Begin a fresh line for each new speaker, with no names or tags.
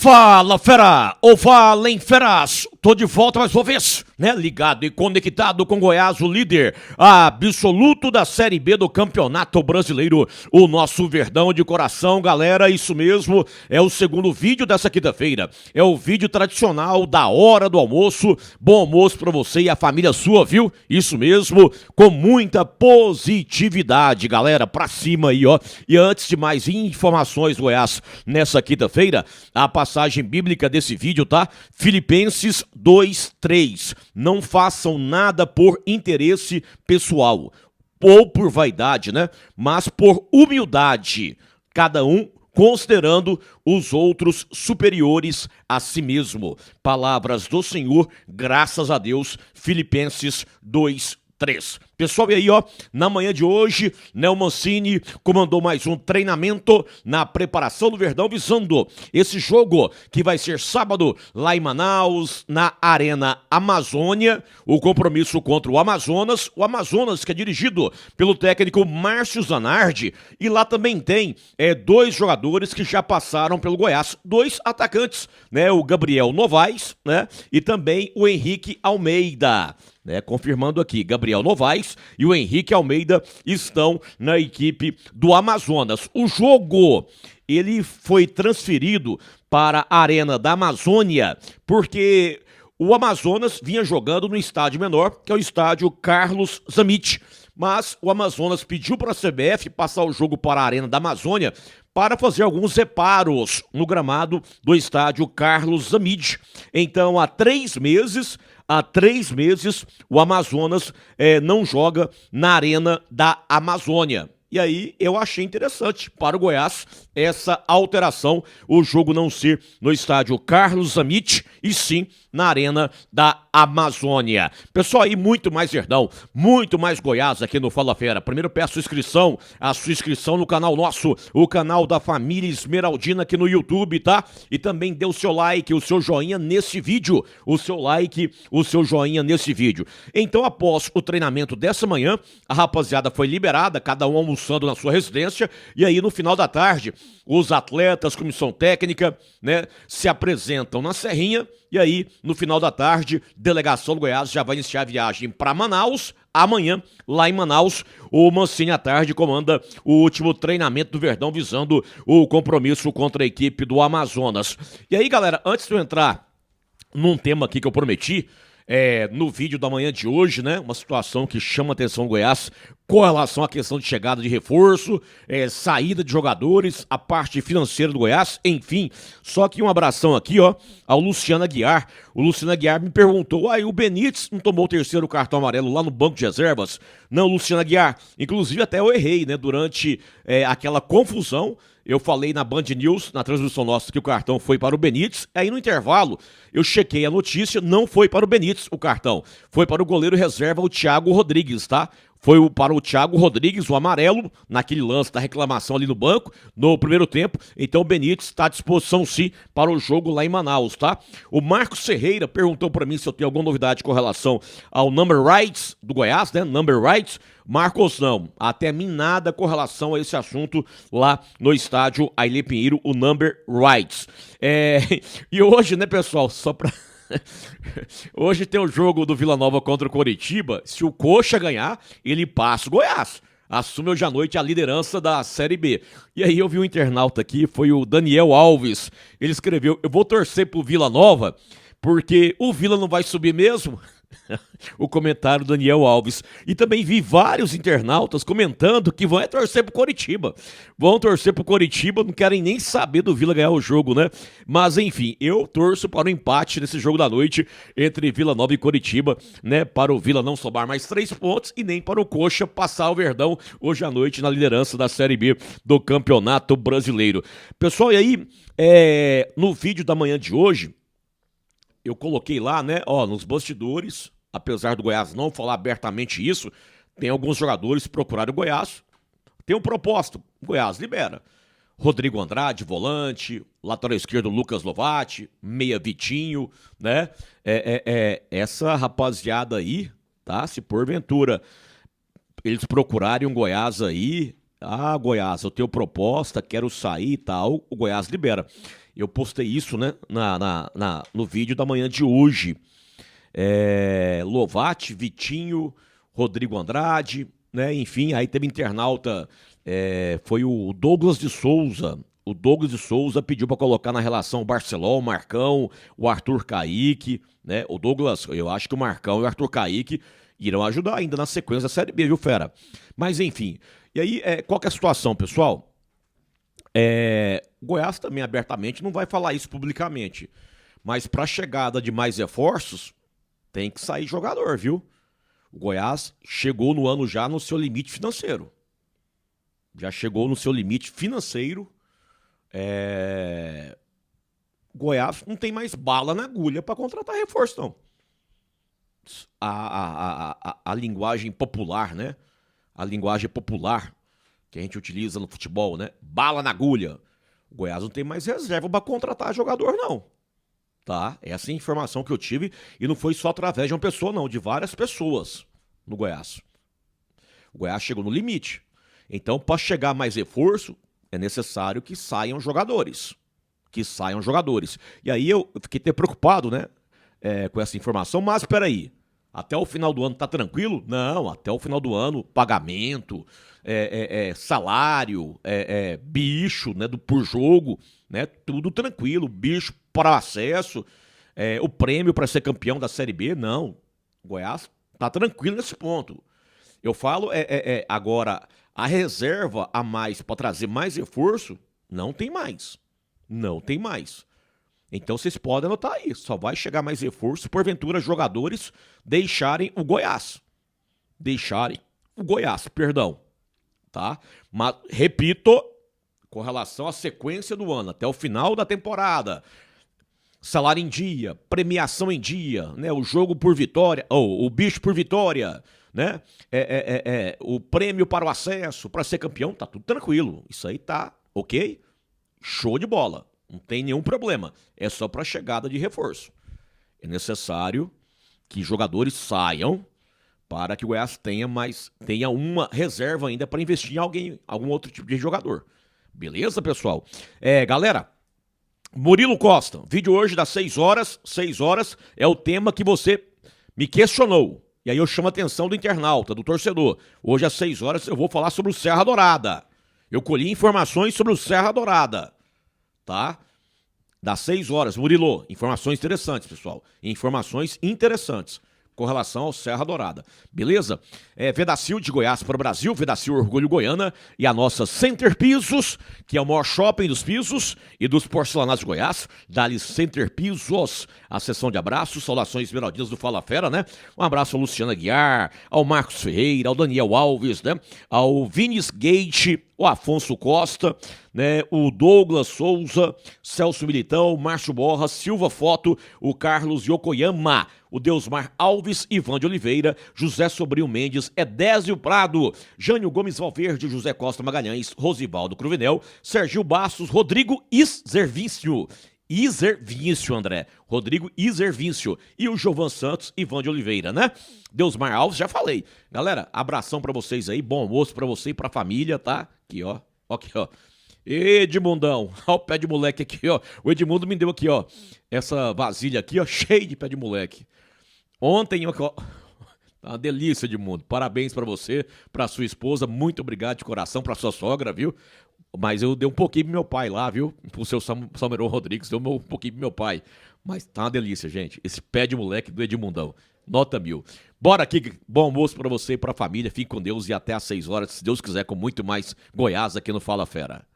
Fala, fera! Ou falem, feras! Tô de volta mais uma vez, né? Ligado e conectado com Goiás, o líder absoluto da Série B do Campeonato Brasileiro, o nosso Verdão de coração, galera. Isso mesmo, é o segundo vídeo dessa quinta-feira. É o vídeo tradicional da hora do almoço. Bom almoço pra você e a família sua, viu? Isso mesmo, com muita positividade, galera. Pra cima aí, ó. E antes de mais informações, Goiás, nessa quinta-feira, a passagem bíblica desse vídeo, tá? Filipenses 2:3. Não façam nada por interesse pessoal ou por vaidade, né? Mas por humildade, cada um considerando os outros superiores a si mesmo. Palavras do Senhor, graças a Deus. Filipenses 2:3. Pessoal, e aí, ó, na manhã de hoje, Nel Mancini comandou mais um treinamento na preparação do Verdão, visando esse jogo que vai ser sábado lá em Manaus, na Arena Amazônia, o compromisso contra o Amazonas que é dirigido pelo técnico Márcio Zanardi, e lá também tem dois jogadores que já passaram pelo Goiás, dois atacantes, né, o Gabriel Novaes, né, e também o Henrique Almeida. Confirmando aqui, Gabriel Novaes e o Henrique Almeida estão na equipe do Amazonas. O jogo, ele foi transferido para a Arena da Amazônia, porque o Amazonas vinha jogando no estádio menor, que é o estádio Carlos Zammit. Mas o Amazonas pediu para a CBF passar o jogo para a Arena da Amazônia para fazer alguns reparos no gramado do estádio Carlos Zammit. Então, há 3 meses, o Amazonas não joga na Arena da Amazônia. E aí eu achei interessante para o Goiás essa alteração, o jogo não ser no estádio Carlos Zammit e sim na Arena da Amazônia. Pessoal, aí muito mais Verdão, muito mais Goiás aqui no Fala Fera. Primeiro peço a sua inscrição no canal nosso, o canal da família Esmeraldina aqui no YouTube, tá? E também dê o seu like, o seu joinha nesse vídeo, o seu like, o seu joinha nesse vídeo. Então, após o treinamento dessa manhã, a rapaziada foi liberada, cada um almoçando na sua residência, e aí no final da tarde, os atletas, comissão técnica, né, se apresentam na Serrinha, e aí no final da tarde, delegação do Goiás já vai iniciar a viagem para Manaus. Amanhã, lá em Manaus, o Mancini à tarde comanda o último treinamento do Verdão, visando o compromisso contra a equipe do Amazonas. E aí, galera, antes de eu entrar num tema aqui que eu prometi, no vídeo da manhã de hoje, né? Uma situação que chama a atenção do Goiás com relação à questão de chegada de reforço, saída de jogadores, a parte financeira do Goiás, enfim. Só que um abração aqui, ó, ao Luciano Aguiar. O Luciano Aguiar me perguntou, o Benítez não tomou o 3º cartão amarelo lá no banco de reservas? Não, Luciano Aguiar, inclusive até eu errei, né? Durante aquela confusão, eu falei na Band News, na transmissão nossa, que o cartão foi para o Benítez. Aí no intervalo, eu chequei a notícia, não foi para o Benítez o cartão. Foi para o goleiro reserva, o Thiago Rodrigues, tá? Foi para o Thiago Rodrigues, o amarelo, naquele lance da reclamação ali no banco, no primeiro tempo. Então o Benítez está à disposição sim para o jogo lá em Manaus, tá? O Marcos Ferreira perguntou para mim se eu tenho alguma novidade com relação ao number rights do Goiás, né? Number rights. Marcos, não. Até mim nada com relação a esse assunto lá no estádio Ailê Pinheiro, o number rights. E hoje, né, pessoal, só para... Hoje tem o jogo do Vila Nova contra o Coritiba. Se o Coxa ganhar, ele passa o Goiás. Assume hoje à noite a liderança da Série B. E aí eu vi um internauta aqui, foi o Daniel Alves. Ele escreveu, eu vou torcer pro Vila Nova, porque o Vila não vai subir mesmo. O comentário do Daniel Alves. E também vi vários internautas comentando que vão torcer pro Coritiba. Vão torcer pro Coritiba, não querem nem saber do Vila ganhar o jogo, né? Mas enfim, eu torço para o empate nesse jogo da noite entre Vila Nova e Coritiba, né? Para o Vila não somar mais 3 pontos e nem para o Coxa passar o Verdão hoje à noite na liderança da Série B do Campeonato Brasileiro. Pessoal, e aí, no vídeo da manhã de hoje, eu coloquei lá, né, nos bastidores, apesar do Goiás não falar abertamente isso, tem alguns jogadores que procuraram o Goiás, tem um propósito, o Goiás libera. Rodrigo Andrade, volante, lateral esquerdo Lucas Lovati, meia Vitinho, né, essa rapaziada aí, tá, se porventura eles procurarem um Goiás aí, Goiás, eu tenho proposta, quero sair e tal, o Goiás libera. Eu postei isso, né, no vídeo da manhã de hoje. Lovati, Vitinho, Rodrigo Andrade, né? Enfim, aí teve internauta, foi o Douglas de Souza. O Douglas de Souza pediu para colocar na relação o Barceló, o Marcão, o Arthur Caíque, né? O Douglas, eu acho que o Marcão e o Arthur Caíque irão ajudar ainda na sequência da Série B, viu, fera? Mas enfim, e aí, qual que é a situação, pessoal? O Goiás também abertamente não vai falar isso publicamente, mas para a chegada de mais reforços, tem que sair jogador, viu? O Goiás chegou no ano já no seu limite financeiro. Já chegou no seu limite financeiro. Goiás não tem mais bala na agulha para contratar reforço, não. A linguagem popular, né? A linguagem popular que a gente utiliza no futebol, né? Bala na agulha. O Goiás não tem mais reserva para contratar jogador, não. Tá? Essa é a informação que eu tive e não foi só através de uma pessoa, não, de várias pessoas no Goiás. O Goiás chegou no limite. Então, para chegar mais reforço, é necessário que saiam jogadores. Que saiam jogadores. E aí eu fiquei até preocupado, né? Com essa informação, mas peraí. Até o final do ano tá tranquilo? Não, até o final do ano, pagamento, salário, bicho, né, por jogo, né, tudo tranquilo, bicho para acesso, o prêmio para ser campeão da Série B, não. O Goiás tá tranquilo nesse ponto. Eu falo, agora, a reserva a mais para trazer mais reforço, não tem mais. Não tem mais. Então vocês podem anotar aí, só vai chegar mais reforço se porventura jogadores deixarem o Goiás. Perdão. Tá? Mas, repito, com relação à sequência do ano, até o final da temporada, salário em dia, premiação em dia, né? O jogo por vitória, ou o bicho por vitória, né? O prêmio para o acesso, para ser campeão, tá tudo tranquilo. Isso aí tá ok? Show de bola. Não tem nenhum problema. É só para chegada de reforço. É necessário que jogadores saiam para que o Goiás tenha uma reserva ainda para investir em algum outro tipo de jogador. Beleza, pessoal? Galera, Murilo Costa, vídeo hoje das 6 horas. 6 horas é o tema que você me questionou. E aí eu chamo a atenção do internauta, do torcedor. Hoje às 6 horas eu vou falar sobre o Serra Dourada. Eu colhi informações sobre o Serra Dourada. Tá? Das 6 horas, Murilo, informações interessantes, pessoal. Informações interessantes com relação ao Serra Dourada. Beleza? Vedacil de Goiás para o Brasil, Vedacil Orgulho Goiana e a nossa Center Pisos, que é o maior shopping dos pisos e dos porcelanatos de Goiás. Dali Center Pisos, a sessão de abraços, saudações esmeraldinas do Fala Fera, né? Um abraço ao Luciana Guiar, ao Marcos Ferreira, ao Daniel Alves, né? Ao Vinis Gate, o Afonso Costa, né? O Douglas Souza, Celso Militão, Márcio Borra, Silva Foto, o Carlos Yokoyama, o Deusmar Alves, Ivan de Oliveira, José Sobrinho Mendes, Edésio Prado, Jânio Gomes Valverde, José Costa Magalhães, Rosivaldo Cruvinel, Sergio Bastos, Rodrigo Iservíncio, André. Rodrigo Iservíncio. E o Jovan Santos, Ivan de Oliveira, né? Deusmar Alves, já falei. Galera, abração pra vocês aí, bom almoço pra você e pra família, tá? Aqui, ó. Aqui, ó. Edmundão, olha o pé de moleque aqui, ó. O Edmundo me deu aqui, ó, essa vasilha aqui, ó, cheia de pé de moleque. Ontem, ó, tá uma delícia, Edmundo. Parabéns pra você, pra sua esposa. Muito obrigado de coração, pra sua sogra, viu? Mas eu dei um pouquinho pro meu pai lá, viu? Pro seu Salmeron Rodrigues, deu um pouquinho pro meu pai. Mas tá uma delícia, gente. Esse pé de moleque do Edmundão. Nota 1000. Bora aqui, bom almoço pra você e pra família. Fique com Deus e até às 6 horas, se Deus quiser, com muito mais Goiás aqui no Fala Fera.